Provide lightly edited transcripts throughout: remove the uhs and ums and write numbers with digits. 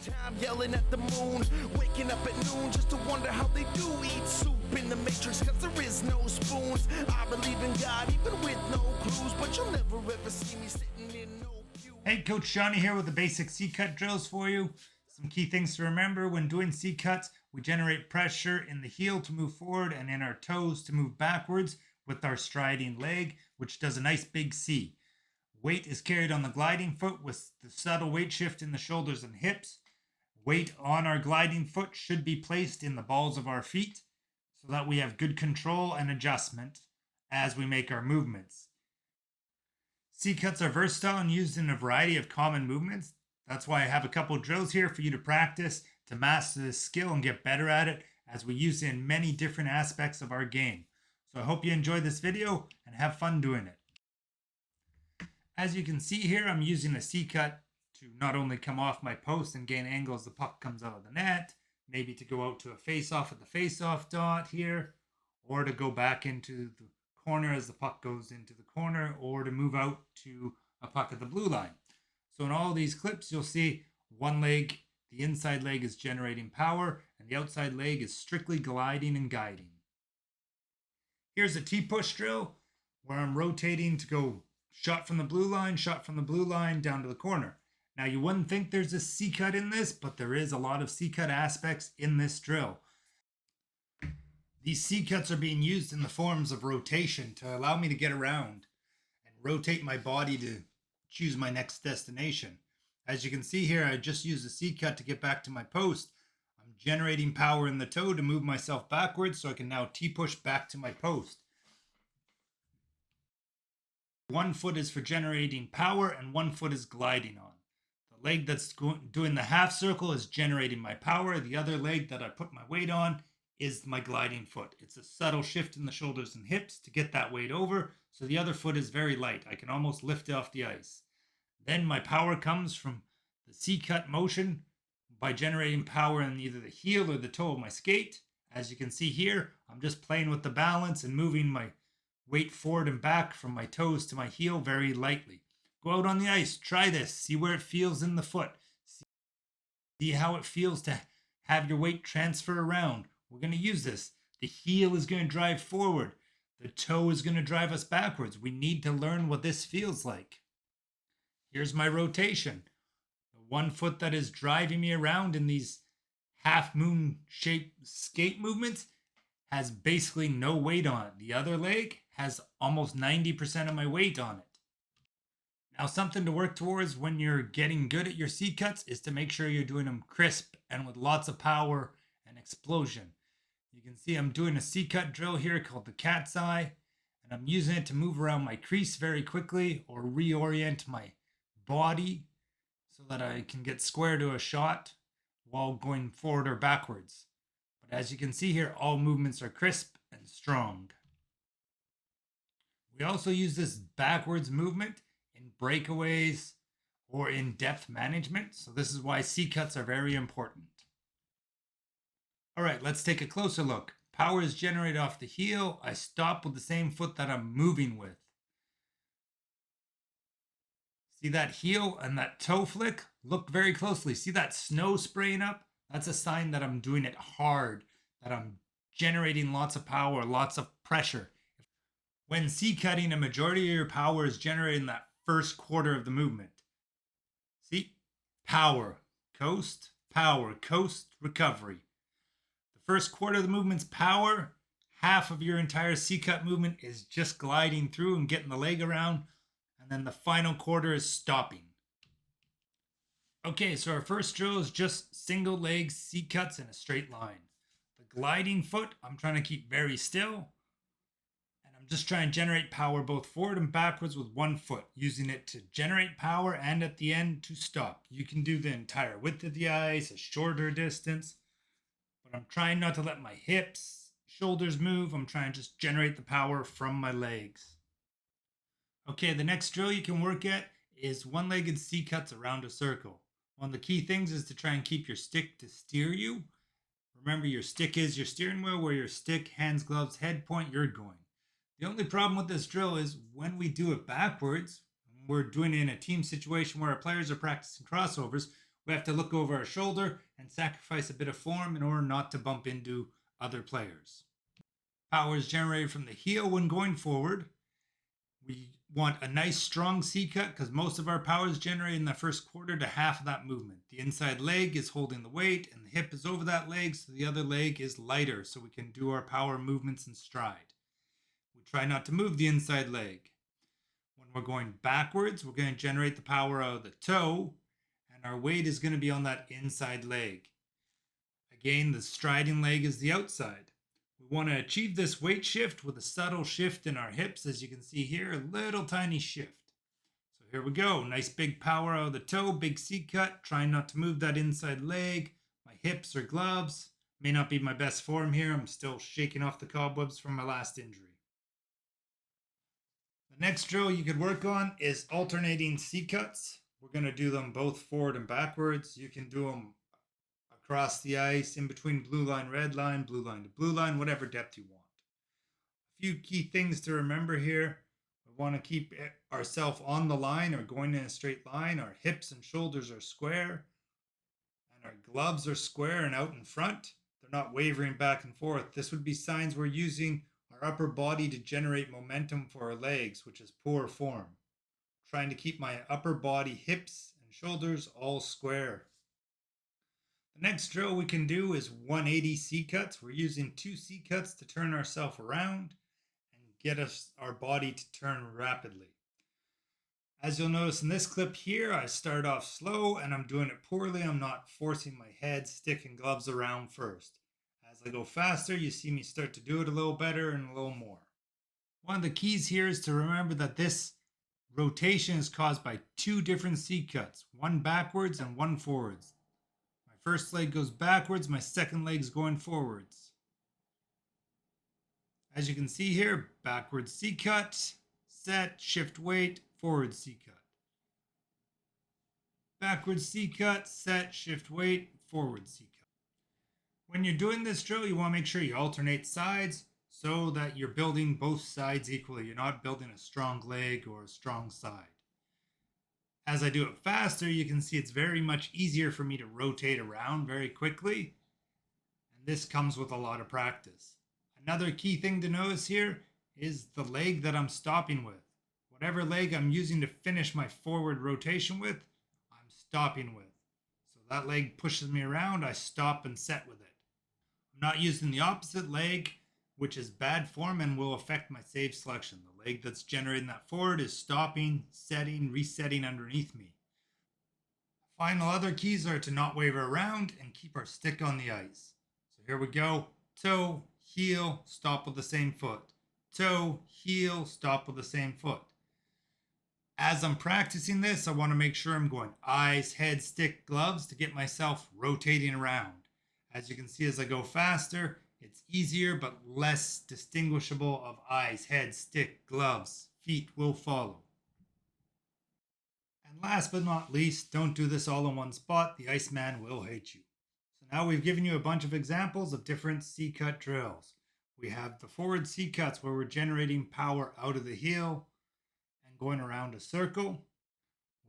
time yelling at the moon, waking up at noon just to wonder how they do eat soup in the matrix, cause there is no spoons. I believe in God even with no clues, but you'll never ever see me sitting in no pew. Hey, Coach Johnny here with the basic C-cut drills for you. Some key things to remember when doing C-cuts: we generate pressure in the heel to move forward and in our toes to move backwards with our striding leg, which does a nice big C. Weight is carried on the gliding foot with the subtle weight shift in the shoulders and hips. Weight on our gliding foot should be placed in the balls of our feet so that we have good control and adjustment as we make our movements. C-cuts are versatile and used in a variety of common movements. That's why I have a couple drills here for you to practice to master this skill and get better at it, as we use it in many different aspects of our game. So I hope you enjoyed this video and have fun doing it. As you can see here, I'm using a C-cut to not only come off my post and gain angle as the puck comes out of the net, maybe to go out to a face-off at the face-off dot here, or to go back into the corner as the puck goes into the corner, or to move out to a puck at the blue line. So in all these clips, you'll see one leg, the inside leg is generating power, and the outside leg is strictly gliding and guiding. Here's a T-push drill where I'm rotating to go shot from the blue line, down to the corner. Now you wouldn't think there's a C-cut in this, but there is a lot of C-cut aspects in this drill. These C-cuts are being used in the forms of rotation to allow me to get around and rotate my body to choose my next destination. As you can see here, I just used a C-cut to get back to my post. I'm generating power in the toe to move myself backwards so I can now T-push back to my post. One foot is for generating power and one foot is gliding on. The leg that's doing the half circle is generating my power. The other leg that I put my weight on is my gliding foot. It's a subtle shift in the shoulders and hips to get that weight over, so the other foot is very light. I can almost lift it off the ice. Then my power comes from the C-cut motion by generating power in either the heel or the toe of my skate. As you can see here, I'm just playing with the balance and moving my weight forward and back from my toes to my heel very lightly. Go out on the ice, try this, see where it feels in the foot. See how it feels to have your weight transfer around. We're going to use this. The heel is going to drive forward. The toe is going to drive us backwards. We need to learn what this feels like. Here's my rotation. The one foot that is driving me around in these half moon shaped skate movements has basically no weight on it. The other leg has almost 90% of my weight on it. Now, something to work towards when you're getting good at your C-cuts is to make sure you're doing them crisp and with lots of power and explosion. You can see I'm doing a C-cut drill here called the cat's eye, and I'm using it to move around my crease very quickly or reorient my body so that I can get square to a shot while going forward or backwards. But as you can see here, all movements are crisp and strong. We also use this backwards movement in breakaways or in depth management. So this is why C-cuts are very important. All right, let's take a closer look. Power is generated off the heel. I stop with the same foot that I'm moving with. See that heel and that toe flick? Look very closely. See that snow spraying up? That's a sign that I'm doing it hard, that I'm generating lots of power, lots of pressure. When C-cutting, a majority of your power is generated in that first quarter of the movement. See? Power, coast, recovery. The first quarter of the movement's power, half of your entire C-cut movement is just gliding through and getting the leg around, and then the final quarter is stopping. Okay, so our first drill is just single leg C-cuts in a straight line. The gliding foot, I'm trying to keep very still. And I'm just trying to generate power both forward and backwards with one foot, using it to generate power and at the end to stop. You can do the entire width of the ice, a shorter distance. But I'm trying not to let my hips, shoulders move. I'm trying to just generate the power from my legs. Okay, the next drill you can work at is one-legged C-cuts around a circle. One of the key things is to try and keep your stick to steer you. Remember, your stick is your steering wheel, where your stick, hands, gloves, head point, you're going. The only problem with this drill is when we do it backwards, we're doing it in a team situation where our players are practicing crossovers, We have to look over our shoulder and sacrifice a bit of form in order not to bump into other players. Power is generated from the heel when going forward. We want a nice strong C-cut because most of our power is generated in the first quarter to half of that movement. The inside leg is holding the weight and the hip is over that leg, so the other leg is lighter so we can do our power movements in stride. We try not to move the inside leg. When we're going backwards, we're going to generate the power out of the toe, and our weight is going to be on that inside leg. Again, the striding leg is the outside. We want to achieve this weight shift with a subtle shift in our hips. As you can see here, a little tiny shift. So here we go. Nice big power out of the toe, big C-cut. Trying not to move that inside leg. My hips or gloves. May not be my best form here. I'm still shaking off the cobwebs from my last injury. The next drill you could work on is alternating C-cuts. We're going to do them both forward and backwards. You can do them across the ice, in between blue line, red line, blue line to blue line, whatever depth you want. A few key things to remember here. We want to keep ourselves on the line or going in a straight line. Our hips and shoulders are square, and our gloves are square and out in front. They're not wavering back and forth. This would be signs we're using our upper body to generate momentum for our legs, which is poor form. I'm trying to keep my upper body, hips and shoulders all square. The next drill we can do is 180 C-cuts. We're using 2 C-cuts to turn ourselves around and get our body to turn rapidly. As you'll notice in this clip here, I start off slow and I'm doing it poorly. I'm not forcing my head, stick, and gloves around first. As I go faster, you see me start to do it a little better and a little more. One of the keys here is to remember that this rotation is caused by 2 different C-cuts, one backwards and one forwards. First leg goes backwards, my second leg's going forwards. As you can see here, backwards C-cut, set, shift weight, forward C-cut. Backwards C-cut, set, shift weight, forward C-cut. When you're doing this drill, you want to make sure you alternate sides so that you're building both sides equally. You're not building a strong leg or a strong side. As I do it faster, you can see it's very much easier for me to rotate around very quickly. And this comes with a lot of practice. Another key thing to notice here is the leg that I'm stopping with. Whatever leg I'm using to finish my forward rotation with, I'm stopping with. So that leg pushes me around, I stop and set with it. I'm not using the opposite leg, which is bad form and will affect my save selection. The leg that's generating that forward is stopping, setting, resetting underneath me. Final other keys are to not waver around and keep our stick on the ice. So here we go. Toe, heel, stop with the same foot. Toe, heel, stop with the same foot. As I'm practicing this, I want to make sure I'm going eyes, head, stick, gloves to get myself rotating around. As you can see, as I go faster, it's easier but less distinguishable of eyes, head, stick, gloves. Feet will follow. And last but not least, don't do this all in one spot. The Iceman will hate you. So now we've given you a bunch of examples of different C-cut drills. We have the forward C-cuts where we're generating power out of the heel and going around a circle.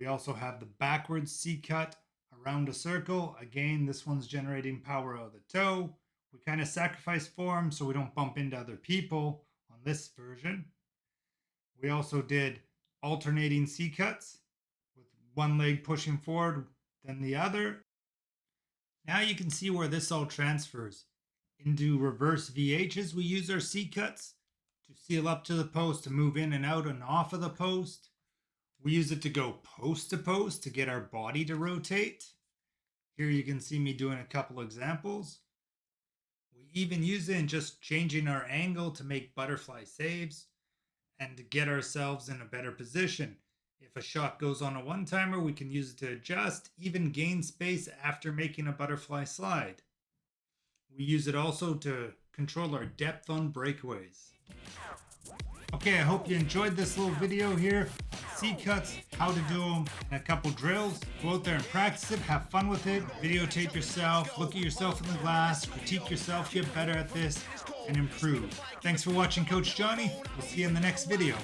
We also have the backwards C-cut around a circle. Again, this one's generating power out of the toe. We kind of sacrifice form so we don't bump into other people on this version. We also did alternating C-cuts with one leg pushing forward, then the other. Now you can see where this all transfers. Into reverse VHs, we use our C-cuts to seal up to the post, to move in and out and off of the post. We use it to go post to post to get our body to rotate. Here you can see me doing a couple examples. We even use it in just changing our angle to make butterfly saves and to get ourselves in a better position. If a shot goes on a one-timer, we can use it to adjust, even gain space after making a butterfly slide. We use it also to control our depth on breakaways. Okay, I hope you enjoyed this little video here on C-cuts, how to do them, and a couple drills. Go out there and practice it, have fun with it, videotape yourself, look at yourself in the glass, critique yourself, get better at this, and improve. Thanks for watching Coach Johnny. We'll see you in the next video.